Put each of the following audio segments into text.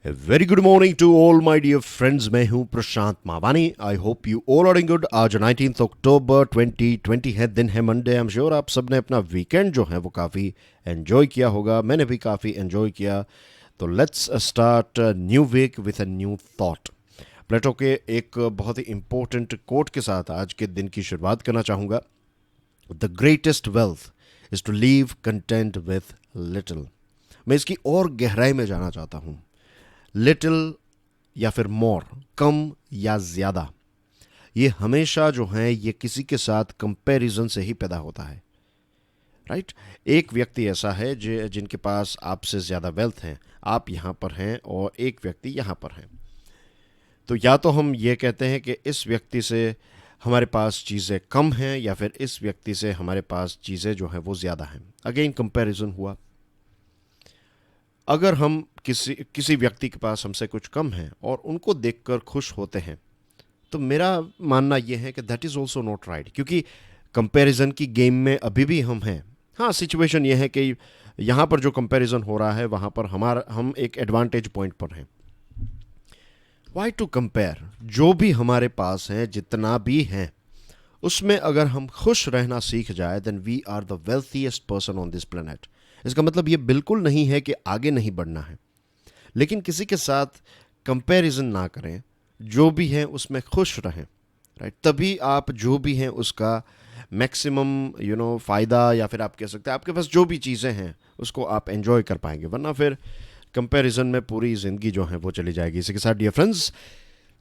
Very good morning to all my dear friends. मैं हूं Prashant Mavani. I hope you all are in good. आज 19 अक्टूबर 2020 है, दिन है मंडे। आई एम श्योर आप सब ने अपना वीकेंड जो है वो काफ़ी एंजॉय किया होगा। मैंने भी काफ़ी एंजॉय किया। तो let's start new week with a new thought. Plato के एक बहुत ही इंपॉर्टेंट कोट के साथ आज के दिन की शुरुआत करना चाहूँगा। The greatest wealth is to live content with little. मैं इसकी और गहराई में जाना चाहता हूँ। लिटिल या फिर मोर, कम या ज़्यादा, ये हमेशा जो है ये किसी के साथ कंपैरिजन से ही पैदा होता है, राइट। एक व्यक्ति ऐसा है जिनके पास आपसे ज़्यादा वेल्थ है, आप यहाँ पर हैं और एक व्यक्ति यहाँ पर हैं। तो या तो हम ये कहते हैं कि इस व्यक्ति से हमारे पास चीज़ें कम हैं या फिर इस व्यक्ति से हमारे पास चीज़ें जो हैं वो ज़्यादा हैं। अगेन कंपैरिजन हुआ। अगर हम किसी व्यक्ति के पास हमसे कुछ कम है और उनको देखकर खुश होते हैं, तो मेरा मानना यह है कि that is also not right, क्योंकि कंपैरिजन की गेम में अभी भी हम हैं। हाँ, सिचुएशन यह है कि यहाँ पर जो कंपैरिजन हो रहा है वहाँ पर हम एक एडवांटेज पॉइंट पर हैं। Why to compare? जो भी हमारे पास है, जितना भी है, उसमें अगर हम खुश रहना सीख जाए, then we are the wealthiest person on this planet. इसका मतलब ये बिल्कुल नहीं है कि आगे नहीं बढ़ना है, लेकिन किसी के साथ कंपैरिजन ना करें। जो भी है उसमें खुश रहें, राइट। तभी आप जो भी हैं उसका मैक्सिमम फ़ायदा, या फिर आप कह सकते हैं आपके पास जो भी चीज़ें हैं उसको आप एंजॉय कर पाएंगे। वरना फिर कंपैरिजन में पूरी ज़िंदगी जो है वो चली जाएगी। इसी के साथ डियर फ्रेंड्स,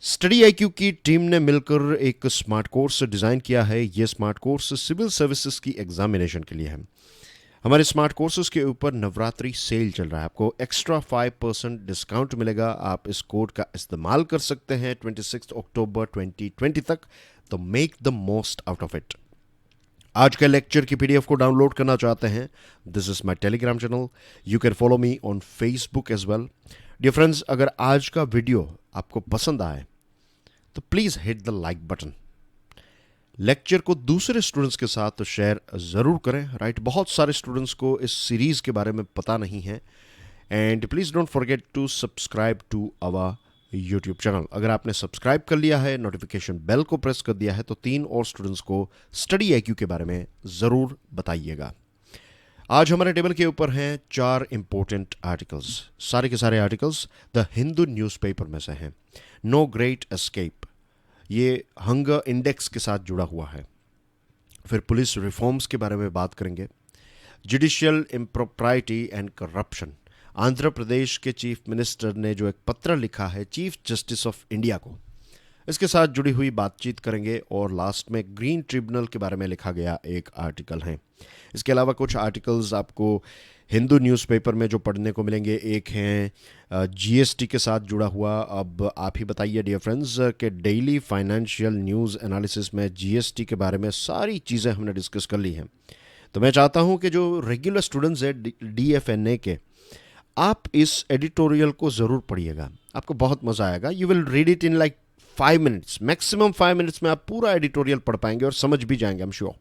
स्टडी आईक्यू की टीम ने मिलकर एक स्मार्ट कोर्स डिज़ाइन किया है। ये स्मार्ट कोर्स सिविल सर्विसेज की एग्जामिनेशन के लिए है। हमारे स्मार्ट कोर्सेज के ऊपर नवरात्रि सेल चल रहा है। आपको एक्स्ट्रा 5% डिस्काउंट मिलेगा। आप इस कोड का इस्तेमाल कर सकते हैं 26 अक्टूबर 2020 तक। तो make the most out of it. आज के लेक्चर की पीडीएफ को डाउनलोड करना चाहते हैं, this is my Telegram channel. You can follow me on Facebook as well. Dear friends, अगर आज का वीडियो आपको पसंद आए तो please hit the like button. Lecture को दूसरे स्टूडेंट्स के साथ शेयर ज़रूर करें, राइट। बहुत सारे स्टूडेंट्स को इस सीरीज़ के बारे में पता नहीं है। And please don't forget to subscribe to our YouTube channel. अगर आपने सब्सक्राइब कर लिया है, नोटिफिकेशन बेल को प्रेस कर दिया है, तो 3 और स्टूडेंट्स को स्टडी आईक्यू के बारे में ज़रूर बताइएगा। आज हमारे टेबल के ऊपर हैं 4 इंपॉर्टेंट आर्टिकल्स। सारे के सारे आर्टिकल्स द हिंदू न्यूज़पेपर में से हैं। नो ग्रेट एस्केप, ये हंगर इंडेक्स के साथ जुड़ा हुआ है। फिर पुलिस रिफॉर्म्स के बारे में बात करेंगे। Judicial इम्प्रोप्राइटी and corruption, Andhra Pradesh के चीफ मिनिस्टर ने जो एक पत्र लिखा है चीफ जस्टिस ऑफ इंडिया को, इसके साथ जुड़ी हुई बातचीत करेंगे। और लास्ट में ग्रीन ट्रिब्यूनल के बारे में लिखा गया एक आर्टिकल है। इसके अलावा कुछ आर्टिकल्स आपको हिंदू न्यूज़पेपर में जो पढ़ने को मिलेंगे, एक हैं जीएसटी के साथ जुड़ा हुआ। अब आप ही बताइए डियर फ्रेंड्स कि डेली फाइनेंशियल न्यूज़ एनालिसिस में जीएसटी के बारे में सारी चीज़ें हमने डिस्कस कर ली हैं। तो मैं चाहता हूं कि जो रेगुलर स्टूडेंट्स हैं डीएफएनए के, आप इस एडिटोरियल को ज़रूर पढ़िएगा। आपको बहुत मज़ा आएगा। You will read it in like 5 minutes, maximum 5 minutes में आप पूरा एडिटोरियल पढ़ पाएंगे और समझ भी जाएंगे, आई एम श्योर।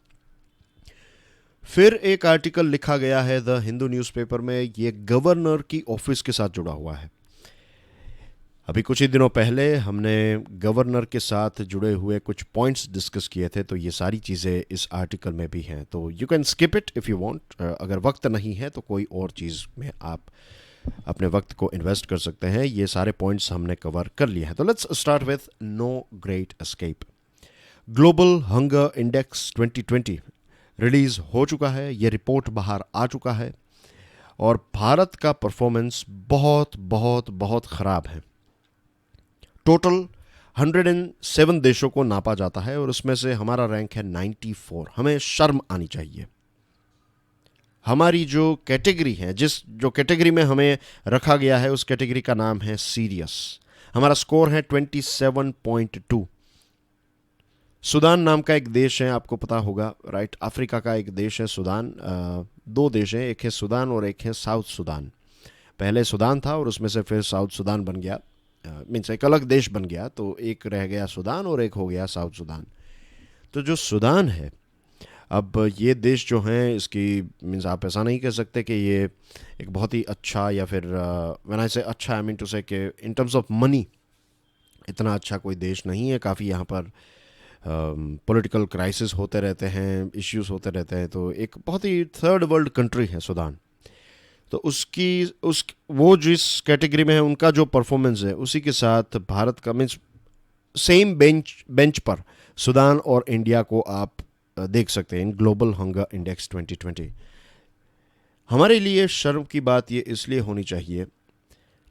फिर एक आर्टिकल लिखा गया है द हिंदू न्यूज़पेपर में, ये गवर्नर की ऑफिस के साथ जुड़ा हुआ है। अभी कुछ ही दिनों पहले हमने गवर्नर के साथ जुड़े हुए कुछ पॉइंट्स डिस्कस किए थे, तो ये सारी चीज़ें इस आर्टिकल में भी हैं। तो you can skip it if you want. अगर वक्त नहीं है तो कोई और चीज़ में आप अपने वक्त को इन्वेस्ट कर सकते हैं। ये सारे पॉइंट्स हमने कवर कर लिए हैं। तो let's start with no great escape. Global hunger index 2020 release हो चुका है। ये रिपोर्ट बाहर आ चुका है और भारत का परफॉर्मेंस बहुत बहुत बहुत ख़राब है। टोटल 107 देशों को नापा जाता है और उसमें से हमारा रैंक है 94। हमें शर्म आनी चाहिए। हमारी जो कैटेगरी है, जो कैटेगरी में हमें रखा गया है, उस कैटेगरी का नाम है सीरियस। हमारा स्कोर है 27.2। सूडान नाम का एक देश है, आपको पता होगा, राइट। अफ्रीका का एक देश है सूडान। 2 देश हैं, एक है सूडान और एक है साउथ सूडान। पहले सूडान था और उसमें से फिर साउथ सूडान बन गया, मीन्स एक अलग देश बन गया। तो एक रह गया सूडान और एक हो गया साउथ सूडान। तो जो सूडान है अब ये देश जो हैं इसकी मीन्स आप ऐसा नहीं कह सकते कि ये एक बहुत ही अच्छा या फिर व्हेन आई से अच्छा आई मीन टू से कि इन टर्म्स ऑफ मनी इतना अच्छा कोई देश नहीं है। काफ़ी यहाँ पर पॉलिटिकल क्राइसिस होते रहते हैं, इश्यूज होते रहते हैं। तो एक बहुत ही थर्ड वर्ल्ड कंट्री है सूडान। तो उसकी उस वो जिस कैटेगरी में है उनका जो परफॉर्मेंस है उसी के साथ भारत का मीन्स सेम बेंच पर सूडान और इंडिया को आप देख सकते हैं इन ग्लोबल हंगर इंडेक्स 2020। हमारे लिए शर्म की बात ये इसलिए होनी चाहिए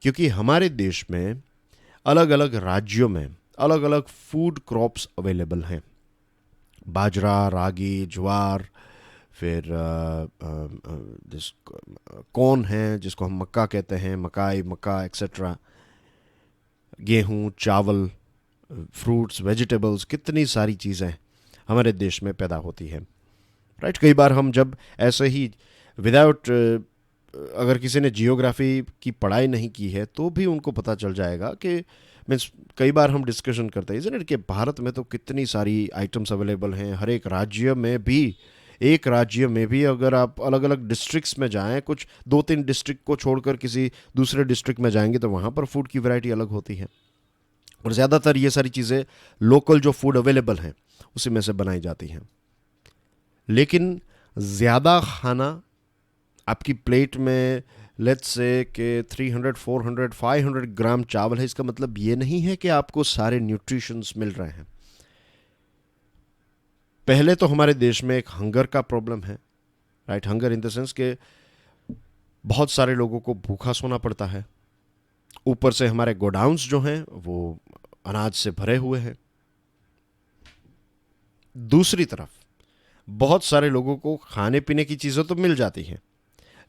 क्योंकि हमारे देश में अलग अलग राज्यों में अलग अलग फूड क्रॉप्स अवेलेबल हैं। बाजरा, रागी, ज्वार, फिर जिस कॉर्न है जिसको हम मक्का कहते हैं, मकाई, मक्का एक्सेट्रा, गेहूँ, चावल, फ्रूट्स, वेजिटेबल्स, कितनी सारी चीज़ें हमारे देश में पैदा होती हैं। राइट, कई बार हम जब ऐसे ही विदाउट अगर किसी ने जियोग्राफी की पढ़ाई नहीं की है तो भी उनको पता चल जाएगा कि मीन्स कई बार हम डिस्कशन करते हैं इज़न्ट इट कि भारत में तो कितनी सारी आइटम्स अवेलेबल हैं। हर एक राज्य में भी, एक राज्य में भी अगर आप अलग अलग डिस्ट्रिक्ट्स में जाएं, कुछ 2-3 डिस्ट्रिक्ट को छोड़कर किसी दूसरे डिस्ट्रिक्ट में जाएंगे तो वहाँ पर फूड की वैरायटी अलग होती है। और ज़्यादातर ये सारी चीज़ें लोकल जो फूड अवेलेबल हैं उसी में से बनाई जाती हैं। लेकिन ज़्यादा खाना आपकी प्लेट में लेट्स से कि 300, 400, 500 ग्राम चावल है, इसका मतलब ये नहीं है कि आपको सारे न्यूट्रिशंस मिल रहे हैं। पहले तो हमारे देश में एक हंगर का प्रॉब्लम है। Right, hunger in the sense के बहुत सारे लोगों को भूखा सोना पड़ता है। ऊपर से हमारे गोडाउन्स जो हैं वो अनाज से भरे हुए हैं। दूसरी तरफ बहुत सारे लोगों को खाने पीने की चीज़ें तो मिल जाती हैं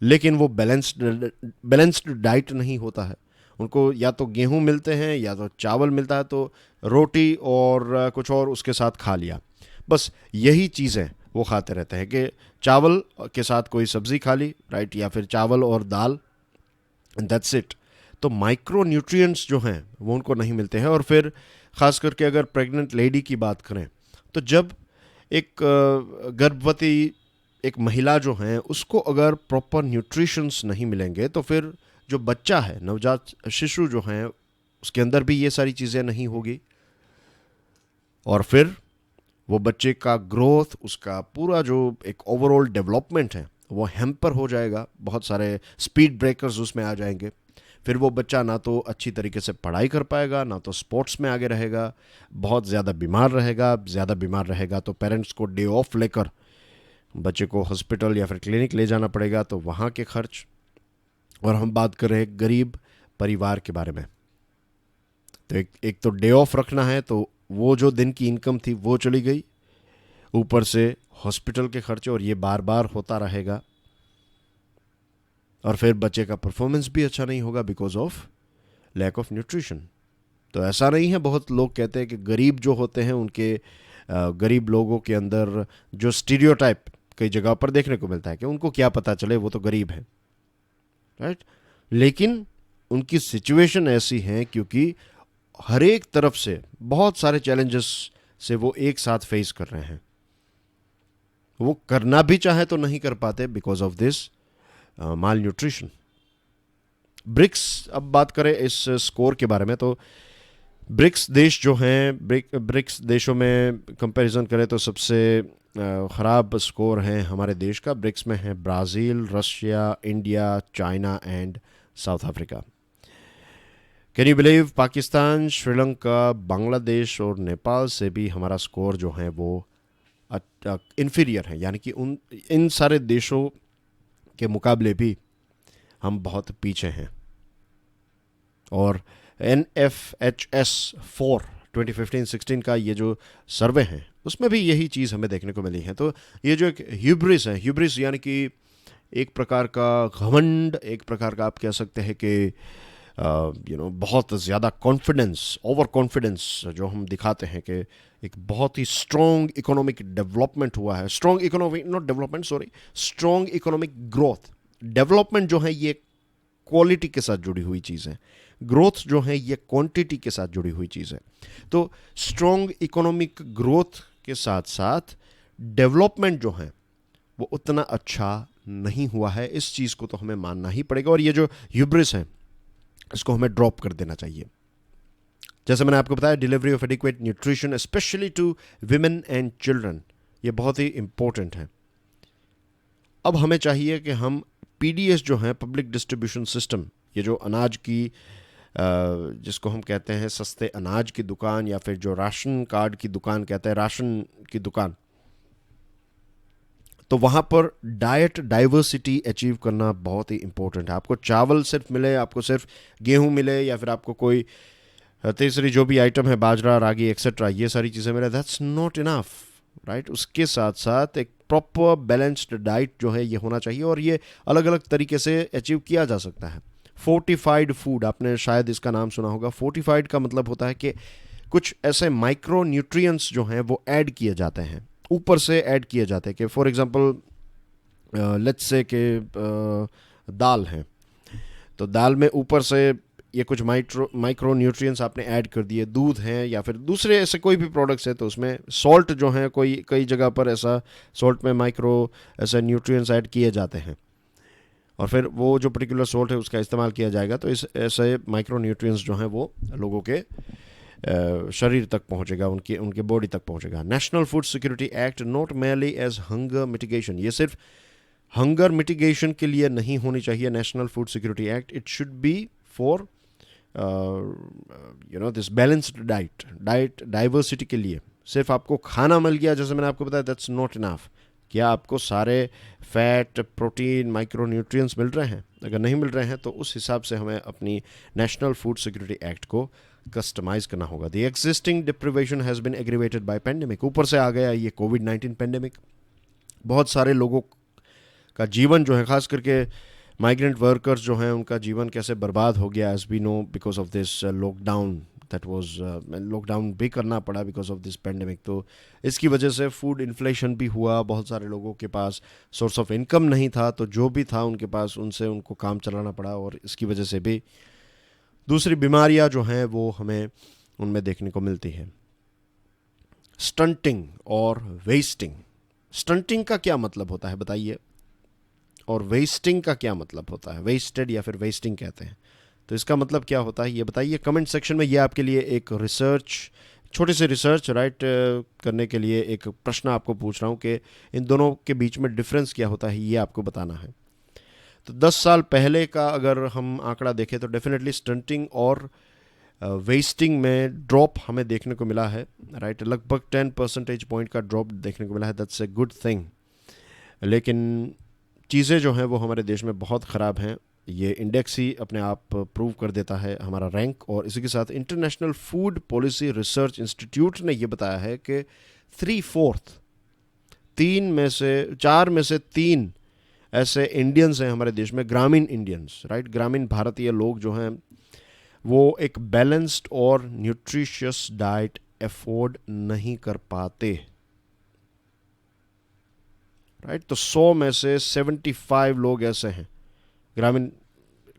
लेकिन वो बैलेंस्ड डाइट नहीं होता है। उनको या तो गेहूं मिलते हैं या तो चावल मिलता है, तो रोटी और कुछ और उसके साथ खा लिया, बस यही चीज़ें वो खाते रहते हैं कि चावल के साथ कोई सब्ज़ी खा ली, राइट, या फिर चावल और दाल, दैट्स इट। तो माइक्रो न्यूट्रिएंट्स जो हैं वो उनको नहीं मिलते हैं। और फिर ख़ास करके अगर प्रेग्नेंट लेडी की बात करें तो जब एक गर्भवती एक महिला जो है उसको अगर प्रॉपर न्यूट्रिशंस नहीं मिलेंगे तो फिर जो बच्चा है, नवजात शिशु जो है, उसके अंदर भी ये सारी चीज़ें नहीं होगी और फिर वो बच्चे का ग्रोथ, उसका पूरा जो एक ओवरऑल डेवलपमेंट है वो हैम्पर हो जाएगा। बहुत सारे स्पीड ब्रेकर्स उसमें आ जाएंगे। फिर वो बच्चा ना तो अच्छी तरीके से पढ़ाई कर पाएगा, ना तो स्पोर्ट्स में आगे रहेगा, बहुत ज़्यादा बीमार रहेगा। ज़्यादा बीमार रहेगा तो पेरेंट्स को डे ऑफ लेकर बच्चे को हॉस्पिटल या फिर क्लिनिक ले जाना पड़ेगा, तो वहाँ के खर्च। और हम बात कर रहे हैं गरीब परिवार के बारे में, तो एक तो डे ऑफ रखना है तो वो जो दिन की इनकम थी वो चली गई, ऊपर से हॉस्पिटल के खर्चे, और ये बार बार होता रहेगा। और फिर बच्चे का परफॉर्मेंस भी अच्छा नहीं होगा because of lack of nutrition. तो ऐसा नहीं है, बहुत लोग कहते हैं कि गरीब जो होते हैं उनके गरीब लोगों के अंदर जो स्टीरियोटाइप कई जगह पर देखने को मिलता है कि उनको क्या पता चले, वो तो गरीब है, राइट। लेकिन उनकी सिचुएशन ऐसी है क्योंकि हर एक तरफ से बहुत सारे चैलेंजेस से वो एक साथ फेस कर रहे हैं। वो करना भी चाहे तो नहीं कर पाते because of this malnutrition. BRICS, अब बात करें इस स्कोर के बारे में, तो ब्रिक्स देश जो हैं, ब्रिक्स देशों में कंपैरिजन करें तो सबसे ख़राब स्कोर है हमारे देश का। ब्रिक्स में है Brazil, Russia, India, China and south Africa. Can you believe, Pakistan, Sri Lanka, Bangladesh और नेपाल से भी हमारा स्कोर जो है वो इन्फीरियर है, यानी कि इन सारे देशों के मुकाबले भी हम बहुत पीछे हैं। और NFHS 4 2015-16 का ये जो सर्वे है उसमें भी यही चीज़ हमें देखने को मिली है। तो ये जो एक ह्यूब्रिस है, ह्यूब्रिस यानी कि एक प्रकार का घमंड, एक प्रकार का आप कह सकते हैं कि बहुत ज़्यादा कॉन्फिडेंस, ओवर कॉन्फिडेंस जो हम दिखाते हैं कि एक बहुत ही स्ट्रॉन्ग इकोनॉमिक डेवलपमेंट हुआ है, strong economic, not development, sorry, strong economic growth. Development जो है ये क्वालिटी के साथ जुड़ी हुई चीज़ है, ग्रोथ जो है ये क्वांटिटी के साथ जुड़ी हुई चीज़ है। तो स्ट्रॉन्ग इकोनॉमिक ग्रोथ के साथ साथ डेवलपमेंट जो है वो उतना अच्छा नहीं हुआ है। इस चीज़ को तो हमें मानना ही पड़ेगा, और ये जो ह्यूब्रिस है इसको हमें ड्रॉप कर देना चाहिए। जैसे मैंने आपको बताया, delivery of adequate nutrition specially to women and children, ये बहुत ही इंपॉर्टेंट है। अब हमें चाहिए कि हम पीडीएस जो है, पब्लिक डिस्ट्रीब्यूशन सिस्टम, ये जो अनाज की जिसको हम कहते हैं सस्ते अनाज की दुकान, या फिर जो राशन कार्ड की दुकान कहते हैं, राशन की दुकान, तो वहाँ पर डाइट डाइवर्सिटी अचीव करना बहुत ही इंपॉर्टेंट है। आपको चावल सिर्फ मिले, आपको सिर्फ गेहूँ मिले, या फिर आपको कोई तीसरी जो भी आइटम है, बाजरा, रागी एक्सेट्रा, ये सारी चीज़ें मिले, दैट्स नॉट इनफ, राइट। उसके साथ साथ एक प्रॉपर बैलेंस्ड डाइट जो है ये होना चाहिए, और ये अलग अलग तरीके से अचीव किया जा सकता है। फोर्टिफाइड फूड, आपने शायद इसका नाम सुना होगा। फोर्टिफाइड का मतलब होता है कि कुछ ऐसे माइक्रो न्यूट्रिएंट्स जो हैं वो ऐड किए जाते हैं, ऊपर से ऐड किए जाते हैं। कि फॉर एग्जांपल लेट्स से कि दाल है, तो दाल में ऊपर से ये कुछ माइक्रो न्यूट्रिएंट्स आपने ऐड कर दिए। दूध हैं या फिर दूसरे ऐसे कोई भी प्रोडक्ट्स हैं, तो उसमें सॉल्ट जो है, कई जगह पर ऐसा सॉल्ट में माइक्रो ऐसे न्यूट्रिएंट्स ऐड किए जाते हैं, और फिर वो जो पर्टिकुलर सॉल्ट है उसका इस्तेमाल किया जाएगा, तो इस ऐसे माइक्रो न्यूट्रिएंट्स जो हैं वो लोगों के शरीर तक पहुंचेगा, उनके बॉडी तक पहुंचेगा। National Food Security Act not merely as hunger mitigation, ये सिर्फ हंगर मिटिगेशन के लिए नहीं होनी चाहिए। National Food Security Act, it should be for this balanced diet diversity के लिए। सिर्फ आपको खाना मिल गया, जैसे मैंने आपको बताया, दैट्स नॉट इनफ। क्या आपको सारे फैट, प्रोटीन, माइक्रो न्यूट्रिएंट्स मिल रहे हैं? अगर नहीं मिल रहे हैं तो उस हिसाब से हमें अपनी नेशनल फूड सिक्योरिटी एक्ट को कस्टमाइज करना होगा। The existing deprivation has been aggravated by pandemic, ऊपर से आ गया ये कोविड-19 पेंडेमिक। बहुत सारे लोगों का जीवन जो है, खास करके माइग्रेंट वर्कर्स जो हैं, उनका जीवन कैसे बर्बाद हो गया, as we know, because of this lockdown. That was lockdown भी करना पड़ा बिकॉज ऑफ दिस पेंडेमिक। तो इसकी वजह से फूड इन्फ्लेशन भी हुआ, बहुत सारे लोगों के पास सोर्स ऑफ इनकम नहीं था, तो जो भी था उनके पास, उनसे उनको काम चलाना पड़ा, और इसकी वजह से भी दूसरी बीमारियां जो हैं वो हमें उनमें देखने को मिलती है। स्टंटिंग और वेस्टिंग, स्टंटिंग का क्या मतलब होता है बताइए, और वेस्टिंग का क्या मतलब होता है? वेस्टेड या फिर वेस्टिंग कहते हैं, तो इसका मतलब क्या होता है ये बताइए कमेंट सेक्शन में। ये आपके लिए एक रिसर्च, छोटे से रिसर्च राइट करने के लिए एक प्रश्न आपको पूछ रहा हूँ कि इन दोनों के बीच में डिफरेंस क्या होता है, ये आपको बताना है। तो 10 साल पहले का अगर हम आंकड़ा देखें तो डेफिनेटली स्टंटिंग और वेस्टिंग में ड्रॉप हमें देखने को मिला है, राइट। लगभग 10 परसेंटेज पॉइंट का ड्रॉप देखने को मिला है, दैट्स ए गुड थिंग। लेकिन चीज़ें जो हैं वो हमारे देश में बहुत ख़राब हैं। ये इंडेक्स ही अपने आप प्रूव कर देता है हमारा रैंक। और इसी के साथ international food policy research institute ने ये बताया है कि 3/4, 4 में से 3 ऐसे इंडियंस हैं हमारे देश में, ग्रामीण इंडियंस, राइट। ग्रामीण भारतीय लोग जो हैं वो एक बैलेंस्ड और न्यूट्रिशियस डाइट अफोर्ड नहीं कर पाते, राइट। तो 100 में से 75 लोग ऐसे हैं ग्रामीण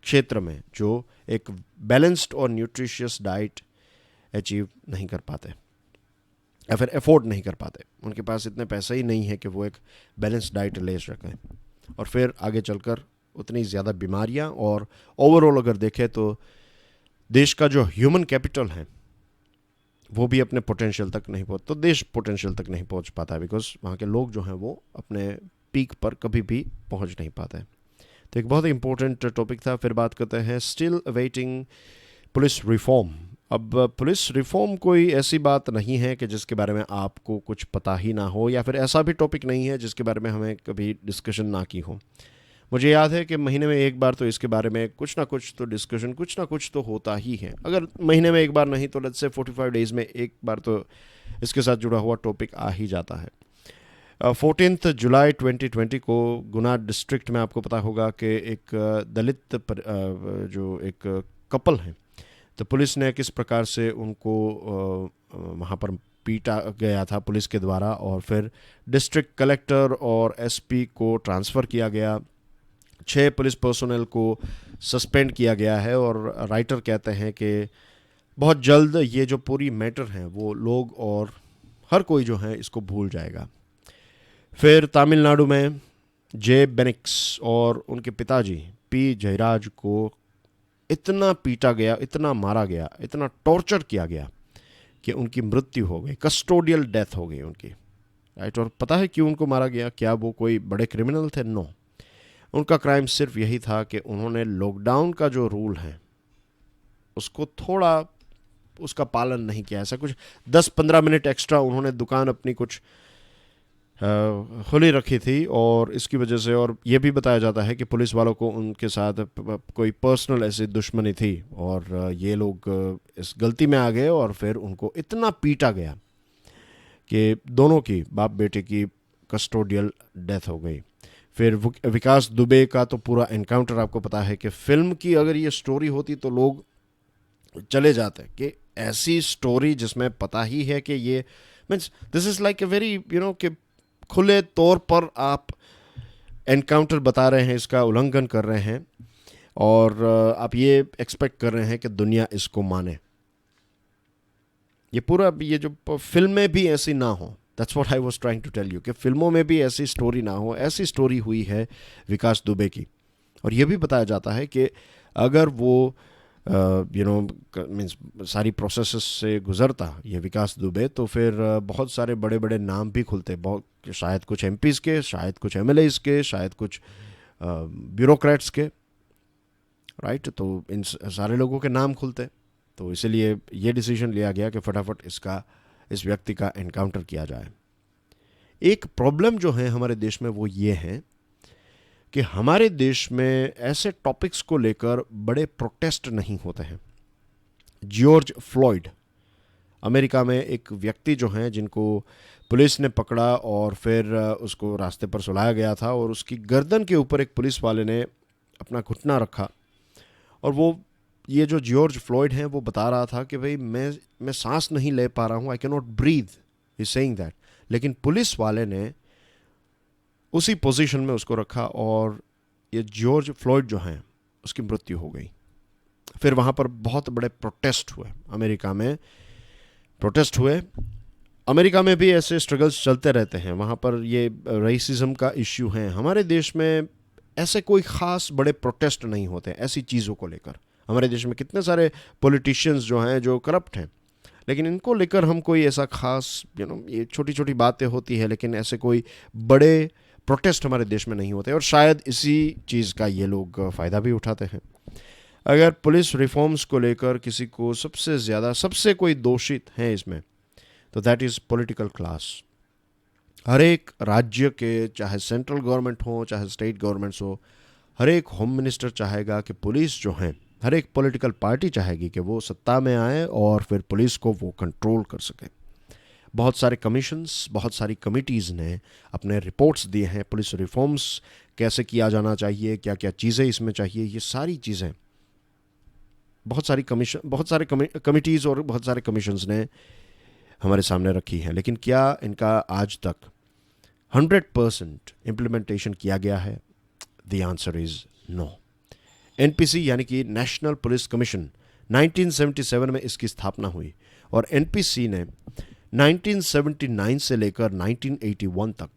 क्षेत्र में जो एक बैलेंस्ड और न्यूट्रिशियस डाइट अचीव नहीं कर पाते, या फिर अफोर्ड नहीं कर पाते। उनके पास इतने पैसे ही नहीं है कि वो एक बैलेंस्ड डाइट ले सकें, और फिर आगे चलकर उतनी ज़्यादा बीमारियां, और ओवरऑल अगर देखें तो देश का जो ह्यूमन कैपिटल है वो भी अपने पोटेंशियल तक नहीं पहुँच, तो देश पोटेंशियल तक नहीं पहुँच पाता, बिकॉज वहाँ के लोग जो हैं वो अपने पीक पर कभी भी पहुँच नहीं पाते। तो एक बहुत ही इंपॉर्टेंट टॉपिक था। फिर बात करते हैं स्टिल अवेटिंग पुलिस रिफॉर्म। अब पुलिस रिफॉर्म कोई ऐसी बात नहीं है कि जिसके बारे में आपको कुछ पता ही ना हो, या फिर ऐसा भी टॉपिक नहीं है जिसके बारे में हमें कभी डिस्कशन ना की हो। मुझे याद है कि महीने में एक बार तो इसके बारे में कुछ ना कुछ तो डिस्कशन, कुछ ना कुछ तो होता ही है। अगर महीने में एक बार नहीं तो लेट्स से 45 डेज़ में एक बार तो इसके साथ जुड़ा हुआ टॉपिक आ ही जाता है। 14 जुलाई 2020 को गुना डिस्ट्रिक्ट में आपको पता होगा कि एक दलित जो एक कपल हैं, तो पुलिस ने किस प्रकार से उनको वहाँ पर पीटा गया था पुलिस के द्वारा, और फिर डिस्ट्रिक्ट कलेक्टर और एसपी को ट्रांसफ़र किया गया। 6 पुलिस पर्सोनल को सस्पेंड किया गया है, और राइटर कहते हैं कि बहुत जल्द ये जो पूरी मैटर है वो लोग और हर कोई जो है इसको भूल जाएगा। फिर तमिलनाडु में जे बेनिक्स और उनके पिताजी पी जयराज को इतना पीटा गया, इतना मारा गया, इतना टॉर्चर किया गया कि उनकी मृत्यु हो गई, कस्टोडियल डेथ हो गई उनकी। राइट। और पता है क्यों उनको मारा गया? क्या वो कोई बड़े क्रिमिनल थे? नो। उनका क्राइम सिर्फ यही था कि उन्होंने लॉकडाउन का जो रूल है उसको थोड़ा उसका पालन नहीं किया। ऐसा कुछ 10-15 मिनट एक्स्ट्रा उन्होंने दुकान अपनी कुछ खुली रखी थी, और इसकी वजह से, और ये भी बताया जाता है कि पुलिस वालों को उनके साथ कोई पर्सनल ऐसी दुश्मनी थी, और ये लोग इस गलती में आ गए और फिर उनको इतना पीटा गया कि दोनों की, बाप बेटे की, कस्टोडियल डेथ हो गई। फिर विकास दुबे का तो पूरा एनकाउंटर आपको पता है कि फिल्म की अगर ये स्टोरी होती तो लोग चले जाते कि ऐसी स्टोरी जिसमें पता ही है कि ये means this is like a very कि खुले तौर पर आप एनकाउंटर बता रहे हैं, इसका उल्लंघन कर रहे हैं, और आप ये एक्सपेक्ट कर रहे हैं कि दुनिया इसको माने। ये पूरा ये जो फिल्में भी ऐसी ना हो, that's what I was trying to tell you, कि फिल्मों में भी ऐसी स्टोरी ना हो। ऐसी स्टोरी हुई है विकास दुबे की, और ये भी बताया जाता है कि अगर वो मीन्स सारी प्रोसेस से गुजरता ये विकास दुबे, तो फिर बहुत सारे बड़े बड़े नाम भी खुलते, बहुत, शायद कुछ एमपीज़ के, शायद कुछ एमएलएज़ के, शायद कुछ ब्यूरोक्रेट्स के। राइट। तो इन सारे लोगों के नाम खुलते। तो इसलिए ये डिसीजन लिया गया कि फटाफट इस व्यक्ति का एनकाउंटर किया जाए। एक प्रॉब्लम जो है हमारे देश में वो ये है कि हमारे देश में ऐसे टॉपिक्स को लेकर बड़े प्रोटेस्ट नहीं होते हैं। जॉर्ज फ्लॉयड, अमेरिका में एक व्यक्ति जो हैं जिनको पुलिस ने पकड़ा और फिर उसको रास्ते पर सुलाया गया था, और उसकी गर्दन के ऊपर एक पुलिस वाले ने अपना घुटना रखा, और वो ये जो जॉर्ज फ्लॉयड हैं वो बता रहा था कि भाई मैं सांस नहीं ले पा रहा हूँ, I can not breathe, he saying that. लेकिन पुलिस वाले ने उसी पोजीशन में उसको रखा, और ये जॉर्ज फ्लॉयड जो हैं उसकी मृत्यु हो गई। फिर वहाँ पर बहुत बड़े प्रोटेस्ट हुए, अमेरिका में प्रोटेस्ट हुए। अमेरिका में भी ऐसे स्ट्रगल्स चलते रहते हैं, वहाँ पर ये रेसिज्म का इश्यू है। हमारे देश में ऐसे कोई ख़ास बड़े प्रोटेस्ट नहीं होते ऐसी चीज़ों को लेकर। हमारे देश में कितने सारे पॉलिटिशियंस जो हैं जो करप्ट हैं, लेकिन इनको लेकर हम कोई ऐसा खास ये छोटी छोटी बातें होती है, लेकिन ऐसे कोई बड़े प्रोटेस्ट हमारे देश में नहीं होते, और शायद इसी चीज़ का ये लोग फ़ायदा भी उठाते हैं। अगर पुलिस रिफॉर्म्स को लेकर किसी को सबसे ज़्यादा, सबसे कोई दोषित है इसमें, तो दैट इज़ पॉलिटिकल क्लास। हर एक राज्य के, चाहे सेंट्रल गवर्नमेंट हो चाहे स्टेट गवर्नमेंट्स हो, हर एक होम मिनिस्टर चाहेगा कि पुलिस जो हैं, हर एक पॉलिटिकल पार्टी चाहेगी कि वो सत्ता में आए और फिर पुलिस को वो कंट्रोल कर सके। बहुत सारे कमीशंस, बहुत सारी कमिटीज़ ने अपने रिपोर्ट्स दिए हैं, पुलिस रिफॉर्म्स कैसे किया जाना चाहिए, क्या क्या चीज़ें इसमें चाहिए, ये सारी चीज़ें बहुत सारी कमिटीज़ और बहुत सारे कमीशंस ने हमारे सामने रखी हैं। लेकिन क्या इनका आज तक 100% इम्प्लीमेंटेशन किया गया है? The answer is no. NPC यानी कि नेशनल पुलिस कमीशन, 1977 में इसकी स्थापना हुई, और एनपीसी ने 1979 से लेकर 1981 तक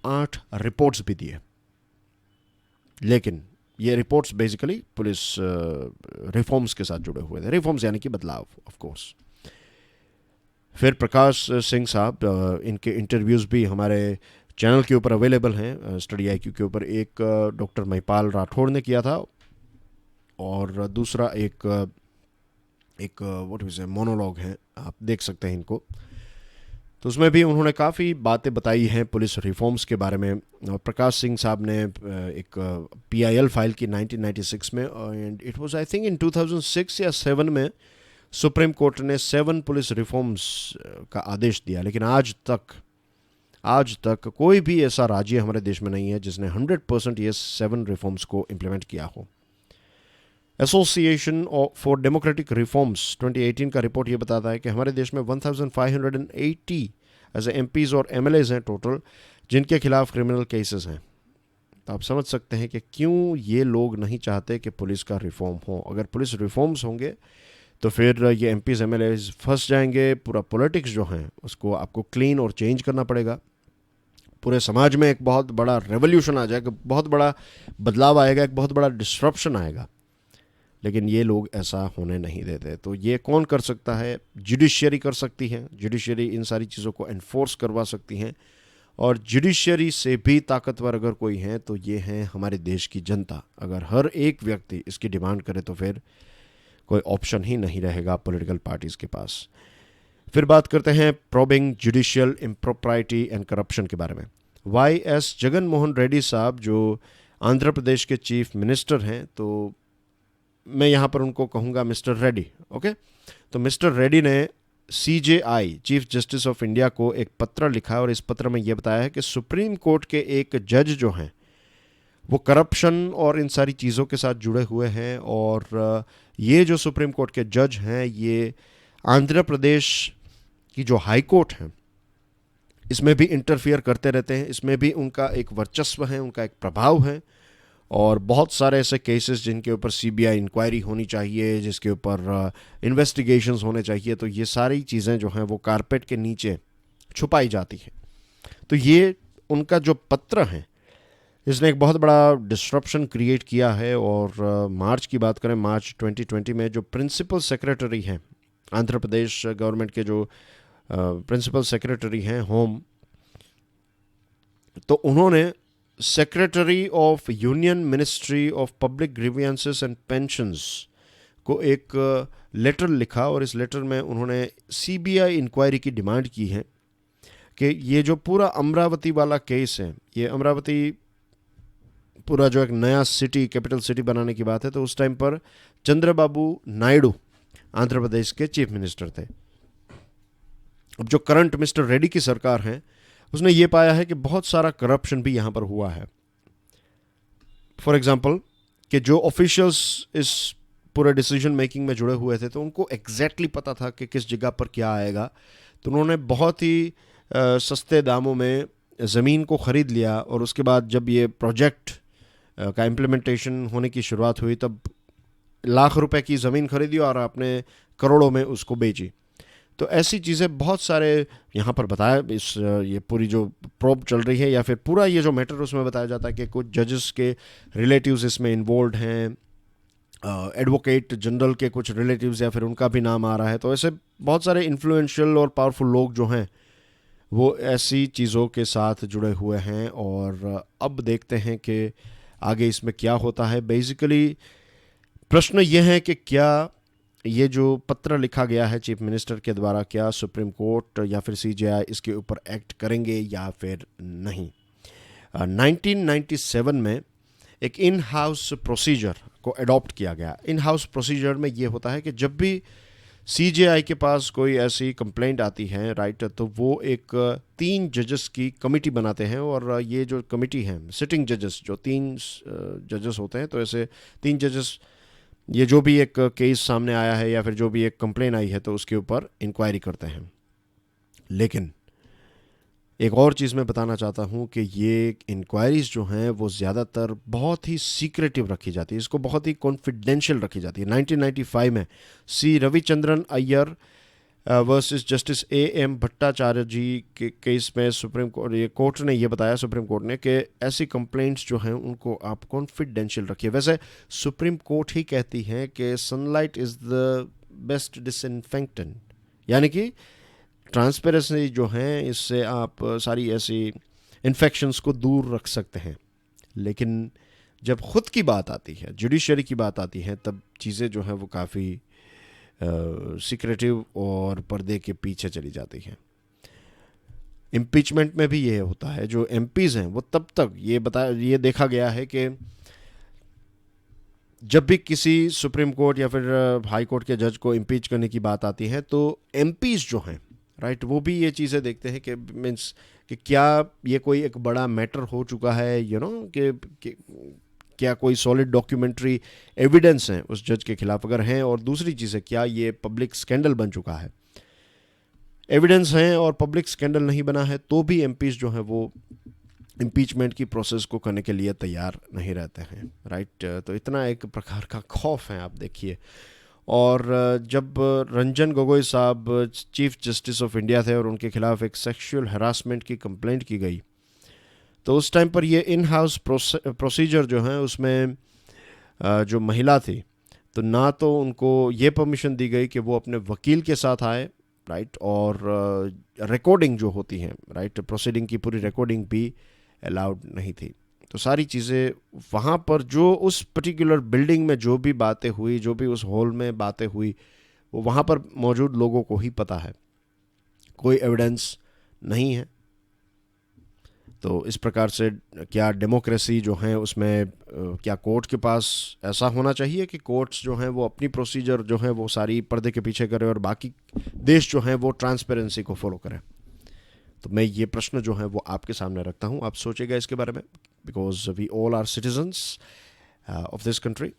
8 रिपोर्ट्स भी दिए। लेकिन ये रिपोर्ट्स बेसिकली पुलिस रिफॉर्म्स के साथ जुड़े हुए थे। रिफॉर्म्स यानी कि बदलाव, ऑफ कोर्स। फिर प्रकाश सिंह साहब, इनके इंटरव्यूज़ भी हमारे चैनल के ऊपर अवेलेबल हैं, स्टडी IQ के ऊपर। एक डॉक्टर महिपाल राठौड़ ने किया था, और दूसरा एक व्हाट इज ए मोनोलॉग है, आप देख सकते हैं इनको। तो उसमें भी उन्होंने काफ़ी बातें बताई हैं पुलिस रिफॉर्म्स के बारे में। और प्रकाश सिंह साहब ने एक PIL फाइल की 1996 में, and it was I think in 2006 या 7 में सुप्रीम कोर्ट ने 7 पुलिस रिफॉर्म्स का आदेश दिया। लेकिन आज तक कोई भी ऐसा राज्य हमारे देश में नहीं है जिसने 100% ये 7 रिफॉर्म्स को इम्प्लीमेंट किया हो। एसोसिएशन फॉर डेमोक्रेटिक रिफॉर्म्स 2018 का रिपोर्ट ये बताता है कि हमारे देश में 1580 ऐसे MPs और MLAs हैं टोटल, जिनके खिलाफ क्रिमिनल केसेस हैं। तो आप समझ सकते हैं कि क्यों ये लोग नहीं चाहते कि पुलिस का रिफॉर्म हो। अगर पुलिस रिफॉर्म्स होंगे तो फिर ये MPs MLAs फंस जाएंगे। पूरा पॉलिटिक्स जो हैं उसको आपको क्लीन और चेंज करना पड़ेगा। पूरे समाज में एक बहुत बड़ा रेवोल्यूशन आ जाएगा, बहुत बड़ा बदलाव आएगा, एक बहुत बड़ा डिस्ट्रप्शन आएगा। लेकिन ये लोग ऐसा होने नहीं देते। तो ये कौन कर सकता है? जुडिशियरी कर सकती है। जुडिशियरी इन सारी चीज़ों को एनफोर्स करवा सकती हैं। और जुडिशियरी से भी ताकतवर अगर कोई है तो ये है हमारे देश की जनता। अगर हर एक व्यक्ति इसकी डिमांड करे तो फिर कोई ऑप्शन ही नहीं रहेगा पॉलिटिकल पार्टीज़ के पास। फिर बात करते हैं प्रोबिंग जुडिशियल इम्प्रोप्राइटी एंड करप्शन के बारे में। वाई.एस. जगन मोहन रेड्डी साहब जो आंध्र प्रदेश के चीफ मिनिस्टर हैं, तो मैं यहाँ पर उनको कहूँगा मिस्टर रेड्डी, ओके। तो मिस्टर रेड्डी ने CJI, chief justice of India, को एक पत्र लिखा और इस पत्र में ये बताया है कि सुप्रीम कोर्ट के एक जज जो हैं वो करप्शन और इन सारी चीज़ों के साथ जुड़े हुए हैं। और ये जो सुप्रीम कोर्ट के जज हैं ये आंध्र प्रदेश की जो हाई कोर्ट है इसमें भी इंटरफियर करते रहते हैं। इसमें भी उनका एक वर्चस्व है, उनका एक प्रभाव है। और बहुत सारे ऐसे केसेस जिनके ऊपर CBI इंक्वायरी होनी चाहिए, जिसके ऊपर इन्वेस्टिगेशंस होने चाहिए, तो ये सारी चीज़ें जो हैं वो कारपेट के नीचे छुपाई जाती हैं। तो ये उनका जो पत्र है इसने एक बहुत बड़ा डिस्ट्रप्शन क्रिएट किया है। और मार्च की बात करें, मार्च 2020 में जो प्रिंसिपल सेक्रेटरी हैं आंध्र प्रदेश गवर्नमेंट के, जो प्रिंसिपल सेक्रेटरी हैं होम, तो उन्होंने secretary of union ministry of public grievances and pensions को एक लेटर लिखा। और इस लेटर में उन्होंने CBI इंक्वायरी की डिमांड की है कि ये जो पूरा अमरावती वाला केस है, ये अमरावती पूरा जो एक नया सिटी, कैपिटल सिटी बनाने की बात है, तो उस टाइम पर चंद्रबाबू नायडू आंध्र प्रदेश के चीफ मिनिस्टर थे। अब जो करंट मिस्टर रेड्डी की सरकार है उसने ये पाया है कि बहुत सारा करप्शन भी यहाँ पर हुआ है। फॉर एग्जांपल कि जो ऑफिशियल्स इस पूरे डिसीजन मेकिंग में जुड़े हुए थे तो उनको एग्जैक्टली पता था कि किस जगह पर क्या आएगा। तो उन्होंने बहुत ही सस्ते दामों में ज़मीन को ख़रीद लिया और उसके बाद जब ये प्रोजेक्ट का इम्प्लीमेंटेशन होने की शुरुआत हुई तब लाख रुपए की ज़मीन खरीदी और आपने करोड़ों में उसको बेची। तो ऐसी चीज़ें बहुत सारे यहाँ पर बताया, इस ये पूरी जो प्रोब चल रही है या फिर पूरा ये जो मैटर उसमें बताया जाता है कि कुछ जजेस के रिलेटिव्स इसमें इन्वॉल्व हैं, एडवोकेट जनरल के कुछ रिलेटिव्स या फिर उनका भी नाम आ रहा है। तो ऐसे बहुत सारे इन्फ्लुएंशियल और पावरफुल लोग जो हैं वो ऐसी चीज़ों के साथ जुड़े हुए हैं। और अब देखते हैं कि आगे इसमें क्या होता है। बेसिकली प्रश्न ये है कि क्या ये जो पत्र लिखा गया है चीफ मिनिस्टर के द्वारा, क्या सुप्रीम कोर्ट या फिर CJI इसके ऊपर एक्ट करेंगे या फिर नहीं। 1997 में एक इन हाउस प्रोसीजर को अडॉप्ट किया गया। इन हाउस प्रोसीजर में ये होता है कि जब भी CJI के पास कोई ऐसी कंप्लेंट आती है, राइट, तो वो एक 3 जजेस की कमेटी बनाते हैं। और ये जो कमेटी है, सिटिंग जजेस, जो 3 जजेस होते हैं, तो ऐसे 3 जजेस ये जो भी एक केस सामने आया है या फिर जो भी एक कंप्लेन आई है तो उसके ऊपर इंक्वायरी करते हैं। लेकिन एक और चीज़ मैं बताना चाहता हूँ कि ये इंक्वायरीज जो हैं वो ज़्यादातर बहुत ही सीक्रेटिव रखी जाती है, इसको बहुत ही कॉन्फिडेंशियल रखी जाती है। 1995 में C. Ravichandran Iyer versus justice A.M. Bhattacharya ji के केस में सुप्रीम कोर्ट ने ये बताया, सुप्रीम कोर्ट ने, कि ऐसी कंप्लेंट्स जो हैं उनको आप कॉन्फिडेंशियल रखिए। वैसे सुप्रीम कोर्ट ही कहती है कि sunlight is the best disinfectant, यानी कि ट्रांसपेरेंसी जो है इससे आप सारी ऐसी इन्फेक्शंस को दूर रख सकते हैं। लेकिन जब खुद की बात आती है, जुडिशरी की बात आती है, तब चीज़ें जो हैं वो काफ़ी सीक्रेटिव और पर्दे के पीछे चली जाती हैं। इम्पीचमेंट में भी ये होता है, जो MPs हैं वो तब तक ये देखा गया है कि जब भी किसी सुप्रीम कोर्ट या फिर हाई कोर्ट के जज को इम्पीच करने की बात आती है तो MPs जो हैं, राइट, वो भी ये चीज़ें देखते हैं कि मीन्स कि क्या ये कोई एक बड़ा मैटर हो चुका है, कि क्या कोई सॉलिड डॉक्यूमेंट्री एविडेंस हैं उस जज के खिलाफ, अगर हैं, और दूसरी चीज़ है क्या ये पब्लिक स्कैंडल बन चुका है। एविडेंस हैं और पब्लिक स्कैंडल नहीं बना है तो भी MPs जो हैं वो इम्पीचमेंट की प्रोसेस को करने के लिए तैयार नहीं रहते हैं, राइट। तो इतना एक प्रकार का खौफ है, आप देखिए। और जब रंजन गोगोई साहब चीफ जस्टिस ऑफ इंडिया थे और उनके खिलाफ एक सेक्सुअल हरासमेंट की कंप्लेंट की गई तो उस टाइम पर ये इन हाउस प्रोसीजर जो है उसमें जो महिला थी, तो ना तो उनको ये परमिशन दी गई कि वो अपने वकील के साथ आए, राइट, और रिकॉर्डिंग जो होती है, राइट, प्रोसीडिंग की पूरी रिकॉर्डिंग भी अलाउड नहीं थी। तो सारी चीज़ें वहाँ पर जो उस पर्टिकुलर बिल्डिंग में जो भी बातें हुई, जो भी उस हॉल में बातें हुई, वो वहाँ पर मौजूद लोगों को ही पता है, कोई एविडेंस नहीं है। तो इस प्रकार से क्या डेमोक्रेसी जो है उसमें क्या कोर्ट के पास ऐसा होना चाहिए कि कोर्ट्स जो हैं वो अपनी प्रोसीजर जो है वो सारी पर्दे के पीछे करें और बाकी देश जो हैं वो ट्रांसपेरेंसी को फॉलो करें? तो मैं ये प्रश्न जो है वो आपके सामने रखता हूँ, आप सोचेगा इसके बारे में, because we all are citizens of this country.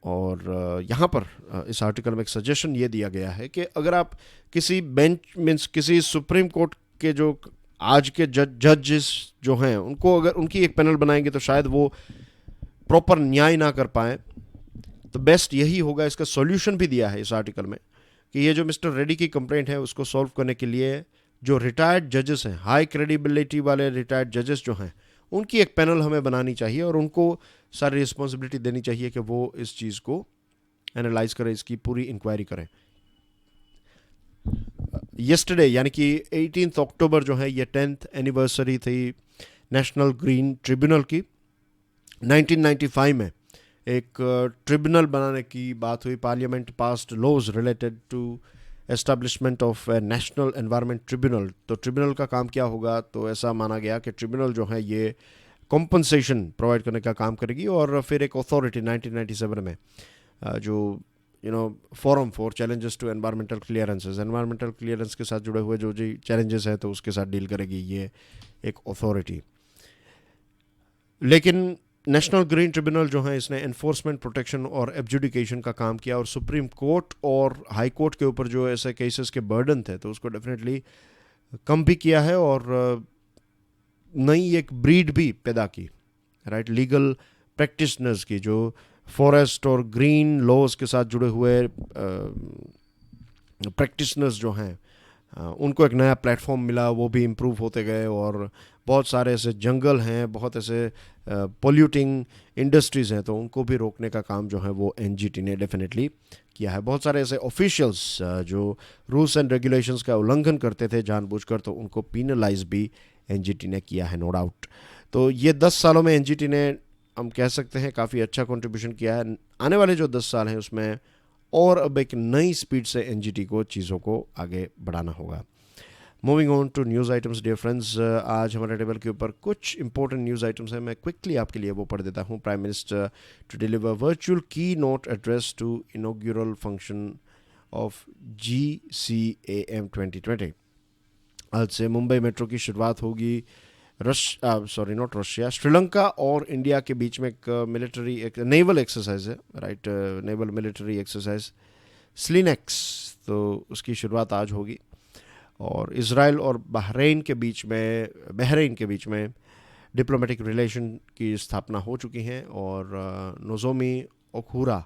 और यहाँ पर इस आर्टिकल में एक सजेशन ये दिया गया है कि अगर आप किसी बेंच मीन्स किसी सुप्रीम कोर्ट के जो आज के जजेस जो हैं उनको अगर उनकी एक पैनल बनाएंगे तो शायद वो प्रॉपर न्याय ना कर पाए। तो बेस्ट यही होगा, इसका सॉल्यूशन भी दिया है इस आर्टिकल में, कि ये जो मिस्टर रेड्डी की कंप्लेंट है उसको सॉल्व करने के लिए जो रिटायर्ड जजेस हैं, हाई क्रेडिबिलिटी वाले रिटायर्ड जजेस जो हैं, उनकी एक पैनल हमें बनानी चाहिए और उनको सारी रिस्पॉन्सिबिलिटी देनी चाहिए कि वो इस चीज़ को एनालाइज करें, इसकी पूरी इंक्वायरी करें। येस्टरडे यानी कि 18 अक्टूबर जो है ये 10th एनिवर्सरी थी नेशनल ग्रीन ट्रिब्यूनल की। 1995 में एक ट्रिब्यूनल बनाने की बात हुई, parliament passed laws related to establishment of National Environment Tribunal. तो ट्रिब्यूनल का काम क्या होगा, तो ऐसा माना गया कि ट्रिब्यूनल जो है ये कॉम्पनसेशन प्रोवाइड करने का काम करेगी। और फिर एक अथॉरिटी 1997 में जो forum for challenges to environmental clearances, environmental clearance के साथ जुड़े हुए जो जी चैलेंजेस हैं तो उसके साथ डील करेगी ये एक अथॉरिटी। लेकिन नेशनल ग्रीन ट्रिब्यूनल जो है इसने एनफोर्समेंट, प्रोटेक्शन और एडजुडिकेशन का काम किया और सुप्रीम कोर्ट और हाई कोर्ट के ऊपर जो ऐसे केसेस के बर्डन थे तो उसको डेफिनेटली कम भी किया है और नई एक ब्रीड भी पैदा की, राइट, लीगल प्रैक्टिशनर्स की, जो फॉरेस्ट और ग्रीन लॉज के साथ जुड़े हुए प्रैक्टिशनर्स जो हैं उनको एक नया प्लेटफॉर्म मिला, वो भी इम्प्रूव होते गए। और बहुत सारे ऐसे जंगल हैं, बहुत ऐसे पोल्यूटिंग इंडस्ट्रीज़ हैं, तो उनको भी रोकने का काम जो है वो एनजीटी ने डेफिनेटली किया है। बहुत सारे ऐसे ऑफिशियल्स जो रूल्स एंड रेगुलेशंस का उल्लंघन करते थे जानबूझकर, तो उनको पीनलाइज भी एनजीटी ने किया है, नो डाउट। तो ये 10 सालों में एनजीटी ने, हम कह सकते हैं, काफ़ी अच्छा कंट्रीब्यूशन किया है। आने वाले जो 10 साल हैं उसमें और अब एक नई स्पीड से एनजीटी को चीज़ों को आगे बढ़ाना होगा। Moving on to news items dear friends, आज हमारे टेबल के ऊपर कुछ इंपॉर्टेंट न्यूज़ आइटम्स हैं, मैं क्विकली आपके लिए वो पढ़ देता हूँ। Prime minister to deliver virtual keynote address to inaugural function of GCAM 2020। आज से मुंबई मेट्रो की शुरुआत होगी। श्रीलंका और इंडिया के बीच में एक मिलिट्री, एक नेवल एक्सरसाइज है, right, naval military exercise SLINEX, तो उसकी शुरुआत आज होगी। और इजराइल और बहरीन के बीच में डिप्लोमेटिक रिलेशन की स्थापना हो चुकी हैं और नोजोमी ओकुहरा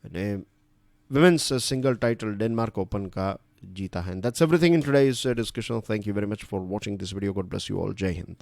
ने women's single title Denmark open का जीता है। That's everything in today's discussion. Thank you very much for watching this video. God bless you all. जय हिंद।